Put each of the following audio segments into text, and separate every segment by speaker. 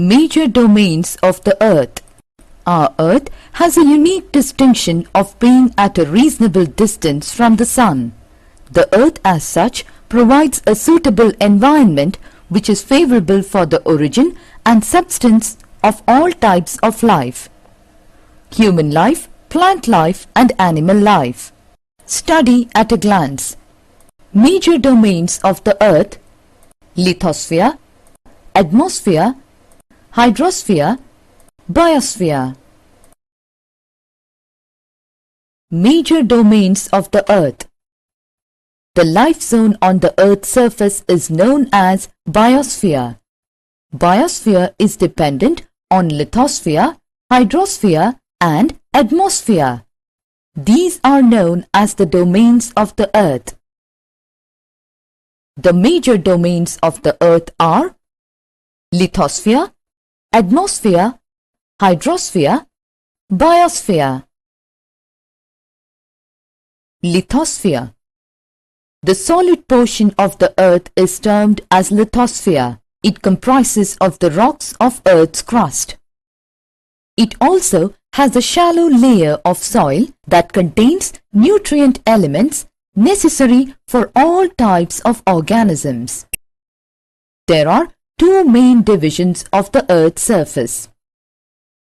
Speaker 1: Major domains of the Earth. Our Earth has a unique distinction of being at a reasonable distance from the Sun. The Earth as such provides a suitable environment which is favorable for the origin and substance of all types of life. Human life, plant life and animal life. Study at a glance. Major domains of the Earth: lithosphere, atmosphere, hydrosphere, biosphere. Major domains of the Earth. The life zone on the Earth's surface is known as biosphere. Biosphere is dependent on lithosphere, hydrosphere and atmosphere. These are known as the domains of the Earth. The major domains of the Earth are lithosphere, atmosphere, hydrosphere, biosphere. Lithosphere. The solid portion of the Earth is termed as lithosphere. It comprises of the rocks of Earth's crust. It also has a shallow layer of soil that contains nutrient elements necessary for all types of organisms. There are two main divisions of the Earth's surface.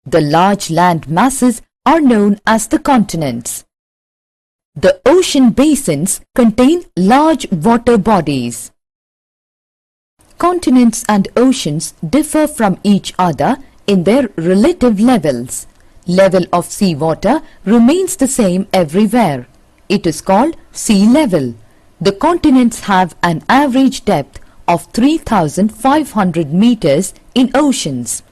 Speaker 1: The large land masses are known as the continents. The ocean basins contain large water bodies. Continents and oceans differ from each other in their relative levels. Level of seawater remains the same everywhere. It is called sea level. The continents have an average depth of 3,500 meters in oceans.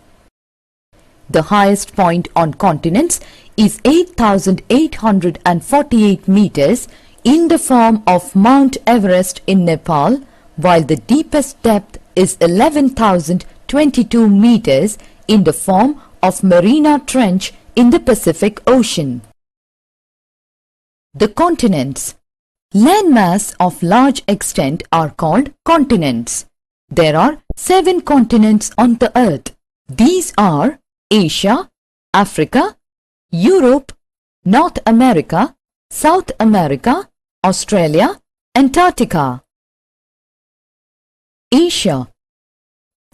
Speaker 1: The highest point on continents is 8,848 meters in the form of Mount Everest in Nepal, while the deepest depth is 11,022 meters in the form of Mariana Trench in the Pacific Ocean. The continents. Landmass of large extent are called continents. There are 7 continents on the Earth. These are Asia, Africa, Europe, North America, South America, Australia, Antarctica. Asia.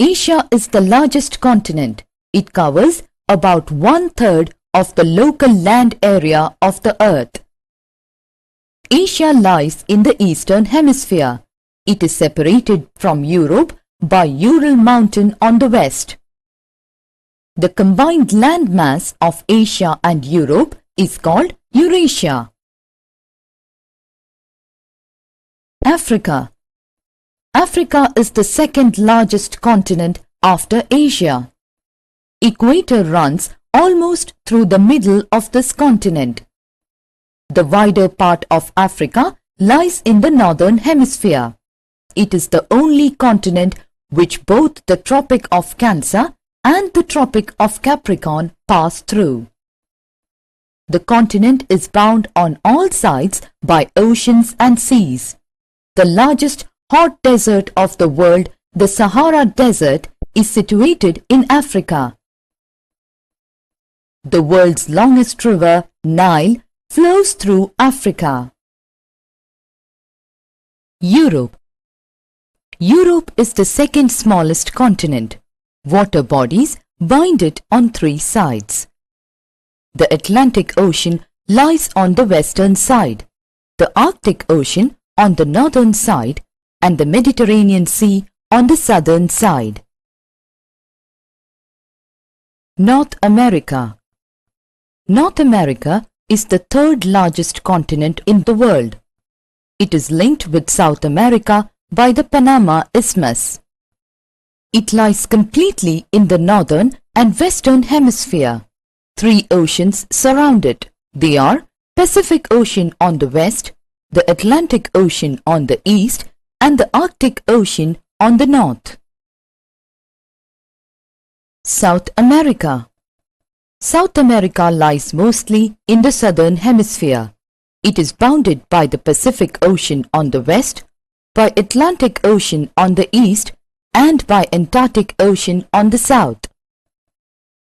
Speaker 1: Asia is the largest continent. It covers about 1/3 of the local land area of the Earth. Asia lies in the Eastern Hemisphere. It is separated from Europe by Ural Mountain on the west. The combined land mass of Asia and Europe is called Eurasia. Africa. Africa is the second largest continent after Asia. Equator runs almost through the middle of this continent. The wider part of Africa lies in the northern hemisphere. It is the only continent which both the Tropic of Cancer and the Tropic of Capricorn pass through. The continent is bound on all sides by oceans and seas. The largest hot desert of the world, the Sahara Desert, is situated in Africa. The world's longest river, Nile, flows through Africa. Europe. Europe is the second smallest continent. Water bodies bind it on 3 sides. The Atlantic Ocean lies on the western side, the Arctic Ocean on the northern side, and the Mediterranean Sea on the southern side. North America. North America is the 3rd largest continent in the world. It is linked with South America by the Panama Isthmus. It lies completely in the northern and western hemisphere. 3 oceans surround it. They are Pacific Ocean on the west, the Atlantic Ocean on the east, and the Arctic Ocean on the north. South America. South America lies mostly in the southern hemisphere. It is bounded by the Pacific Ocean on the west, by Atlantic Ocean on the east, and by Antarctic Ocean on the south.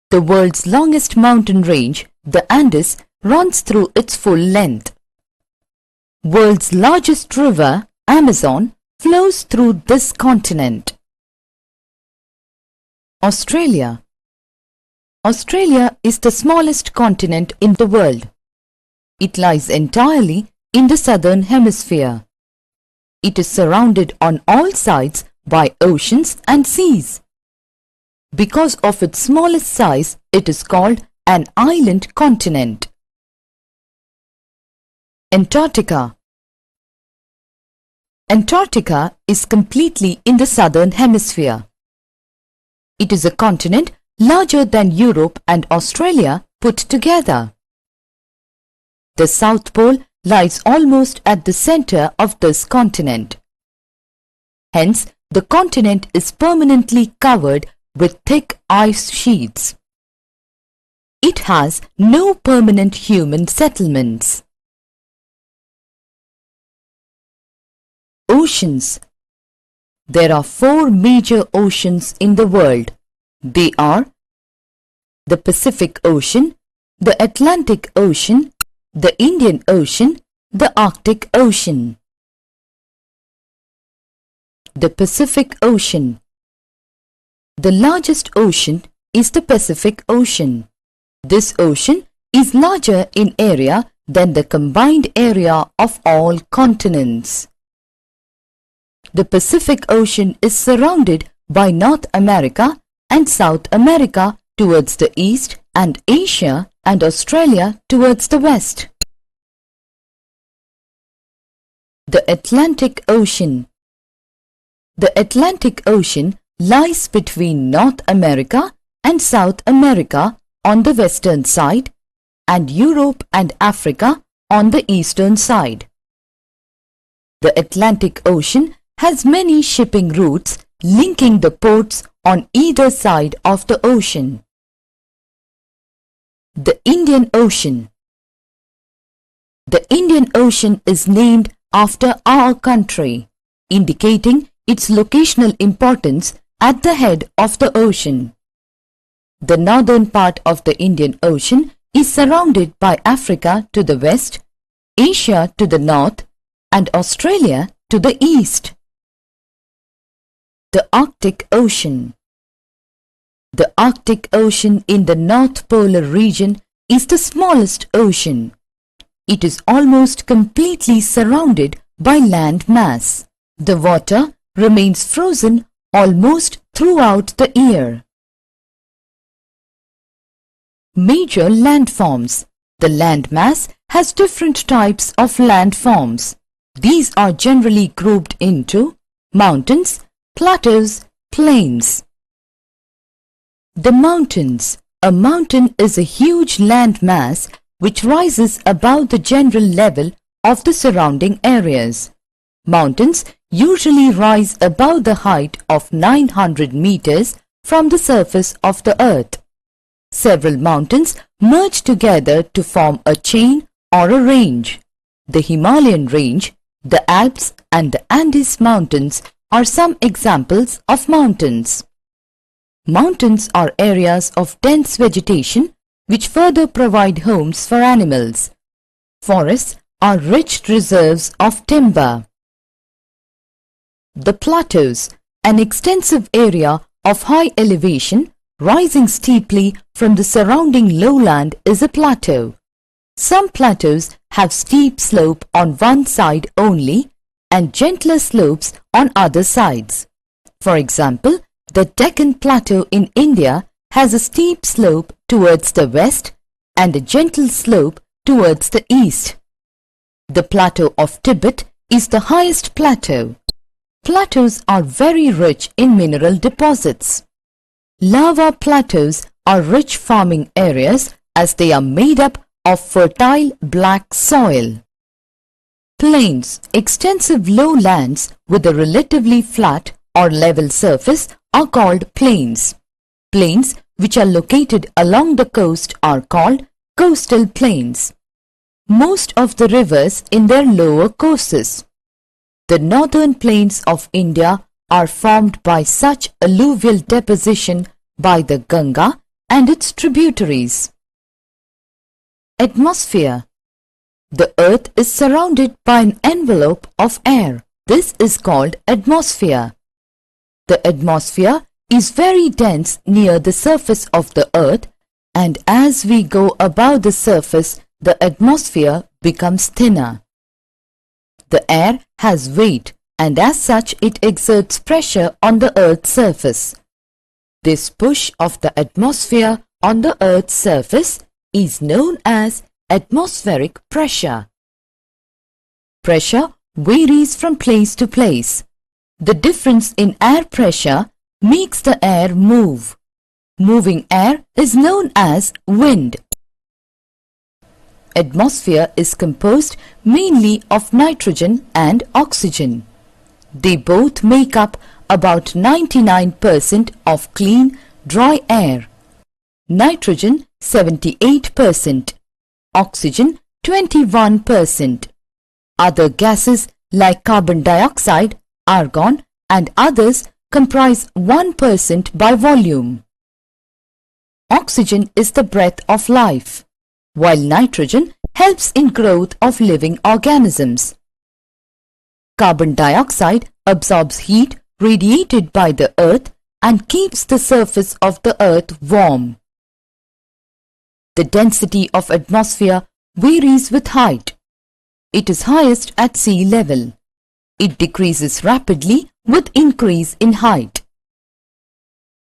Speaker 1: The world's longest mountain range, the Andes, runs through its full length. World's largest river, Amazon, flows through this continent. Australia. Australia is the smallest continent in the world. It lies entirely in the southern hemisphere. It is surrounded on all sides by oceans and seas. Because of its smallest size, it is called an island continent. Antarctica. Antarctica is completely in the southern hemisphere. It is a continent larger than Europe and Australia put together. The South Pole lies almost at the center of this continent. Hence, the continent is permanently covered with thick ice sheets. It has no permanent human settlements. Oceans. There are 4 major oceans in the world. They are the Pacific Ocean, the Atlantic Ocean, the Indian Ocean, the Arctic Ocean. The Pacific Ocean. The largest ocean is the Pacific Ocean. This ocean is larger in area than the combined area of all continents. The Pacific Ocean is surrounded by North America and South America towards the east and Asia and Australia towards the west. The Atlantic Ocean. The Atlantic Ocean lies between North America and South America on the western side and Europe and Africa on the eastern side. The Atlantic Ocean has many shipping routes linking the ports on either side of the ocean. The Indian Ocean. The Indian Ocean is named after our country, indicating its locational importance at the head of the ocean. The northern part of the Indian Ocean is surrounded by Africa to the west, Asia to the north, and Australia to the east. The Arctic Ocean. The Arctic Ocean in the North Polar region is the smallest ocean. It is almost completely surrounded by land mass. The water remains frozen almost throughout the year. Major landforms. The landmass has different types of landforms. These are generally grouped into mountains, plateaus, plains. The mountains. A mountain is a huge landmass which rises above the general level of the surrounding areas. Mountains usually rise above the height of 900 meters from the surface of the earth. Several mountains merge together to form a chain or a range. The Himalayan range, the Alps and the Andes Mountains are some examples of mountains. Mountains are areas of dense vegetation which further provide homes for animals. Forests are rich reserves of timber. The plateaus, an extensive area of high elevation rising steeply from the surrounding lowland, is a plateau. Some plateaus have steep slope on one side only and gentler slopes on other sides. For example, the Deccan Plateau in India has a steep slope towards the west and a gentle slope towards the east. The Plateau of Tibet is the highest plateau. Plateaus are very rich in mineral deposits. Lava plateaus are rich farming areas as they are made up of fertile black soil. Plains, extensive lowlands with a relatively flat or level surface, are called plains. Plains which are located along the coast are called coastal plains. Most of the rivers in their lower courses. The northern plains of India are formed by such alluvial deposition by the Ganga and its tributaries. Atmosphere. The earth is surrounded by an envelope of air. This is called atmosphere. The atmosphere is very dense near the surface of the earth, and as we go above the surface, the atmosphere becomes thinner. The air has weight, and as such it exerts pressure on the earth's surface. This push of the atmosphere on the earth's surface is known as atmospheric pressure. Pressure varies from place to place. The difference in air pressure makes the air move. Moving air is known as wind. Atmosphere is composed mainly of nitrogen and oxygen. They both make up about 99% of clean, dry air. Nitrogen 78%, oxygen 21%. Other gases like carbon dioxide, argon and others comprise 1% by volume. Oxygen is the breath of life, while nitrogen helps in growth of living organisms. Carbon dioxide absorbs heat radiated by the earth and keeps the surface of the earth warm. The density of atmosphere varies with height. It is highest at sea level. It decreases rapidly with increase in height.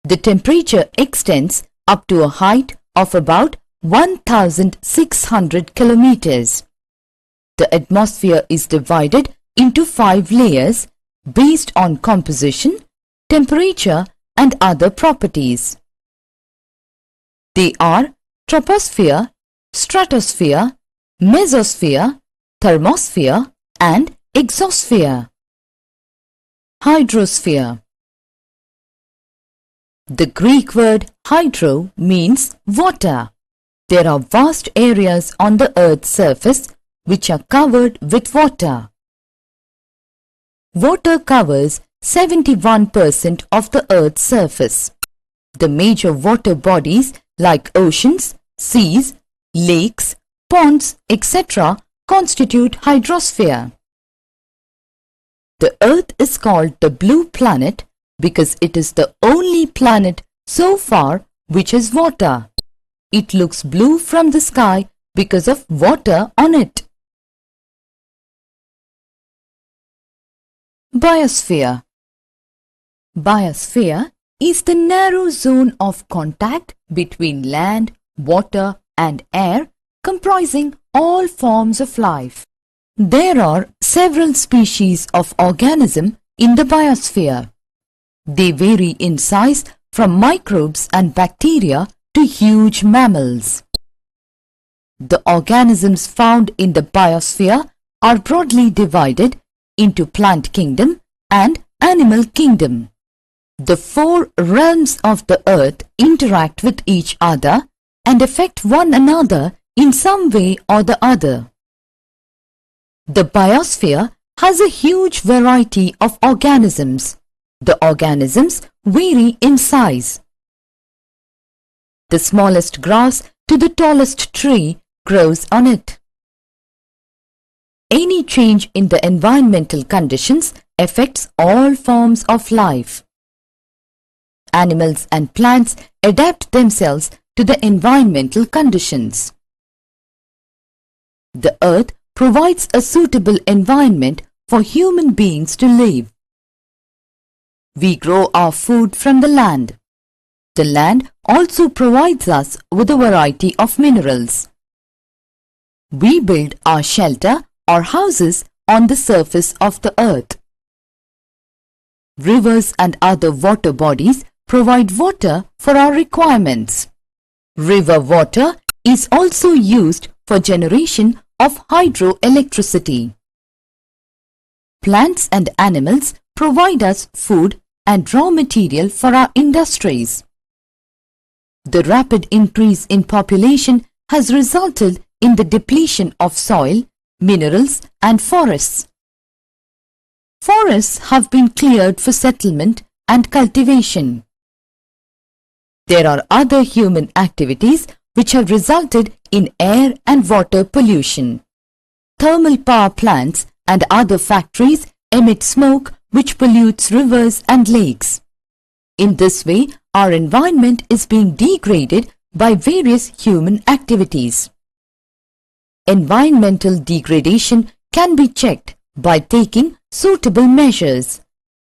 Speaker 1: The temperature extends up to a height of about 1,600 kilometers. The atmosphere is divided into 5 layers based on composition, temperature and other properties. They are troposphere, stratosphere, mesosphere, thermosphere and exosphere. Hydrosphere. The Greek word hydro means water. There are vast areas on the earth's surface which are covered with water. Water covers 71% of the earth's surface. The major water bodies like oceans, seas, lakes, ponds, etc. constitute hydrosphere. The earth is called the blue planet because it is the only planet so far which has water. It looks blue from the sky because of water on it. Biosphere. Biosphere is the narrow zone of contact between land, water and air comprising all forms of life. There are several species of organism in the biosphere. They vary in size from microbes and bacteria to huge mammals. The organisms found in the biosphere are broadly divided into plant kingdom and animal kingdom. The 4 realms of the earth interact with each other and affect one another in some way or the other. The biosphere has a huge variety of organisms. The organisms vary in size. The smallest grass to the tallest tree grows on it. Any change in the environmental conditions affects all forms of life. Animals and plants adapt themselves to the environmental conditions. The earth provides a suitable environment for human beings to live. We grow our food from the land. The land also provides us with a variety of minerals. We build our shelter or houses on the surface of the earth. Rivers and other water bodies provide water for our requirements. River water is also used for generation of hydroelectricity. Plants and animals provide us food and raw material for our industries. The rapid increase in population has resulted in the depletion of soil, minerals and forests. Forests have been cleared for settlement and cultivation. There are other human activities which have resulted in air and water pollution. Thermal power plants and other factories emit smoke which pollutes rivers and lakes. In this way, our environment is being degraded by various human activities. Environmental degradation can be checked by taking suitable measures.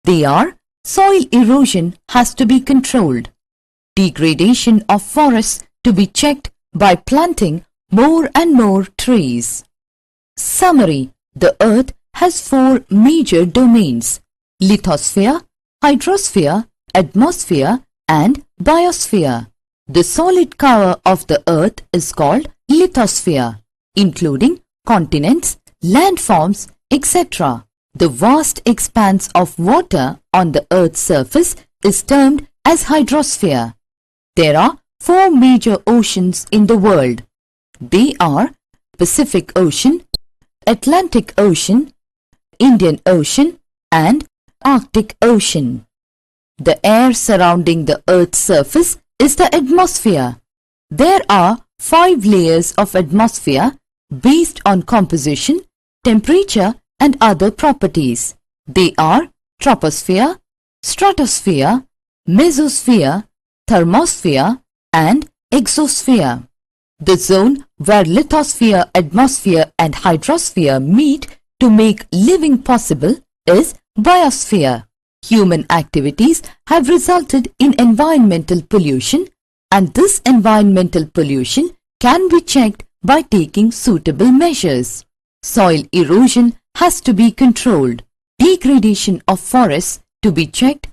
Speaker 1: They are: soil erosion has to be controlled, degradation of forests to be checked by planting more and more trees. Summary: the Earth has four major domains: lithosphere, hydrosphere, atmosphere and biosphere. The solid cover of the Earth is called lithosphere, including continents, landforms, etc. The vast expanse of water on the Earth's surface is termed as hydrosphere. There are four major oceans in the world. They are Pacific Ocean, Atlantic Ocean, Indian Ocean and Arctic Ocean. The air surrounding the Earth's surface is the atmosphere. There are 5 layers of atmosphere based on composition, temperature and other properties. They are troposphere, stratosphere, mesosphere, thermosphere and exosphere. The zone where lithosphere, atmosphere and hydrosphere meet to make living possible is biosphere. Human activities have resulted in environmental pollution, and this environmental pollution can be checked by taking suitable measures. Soil erosion has to be controlled, degradation of forests to be checked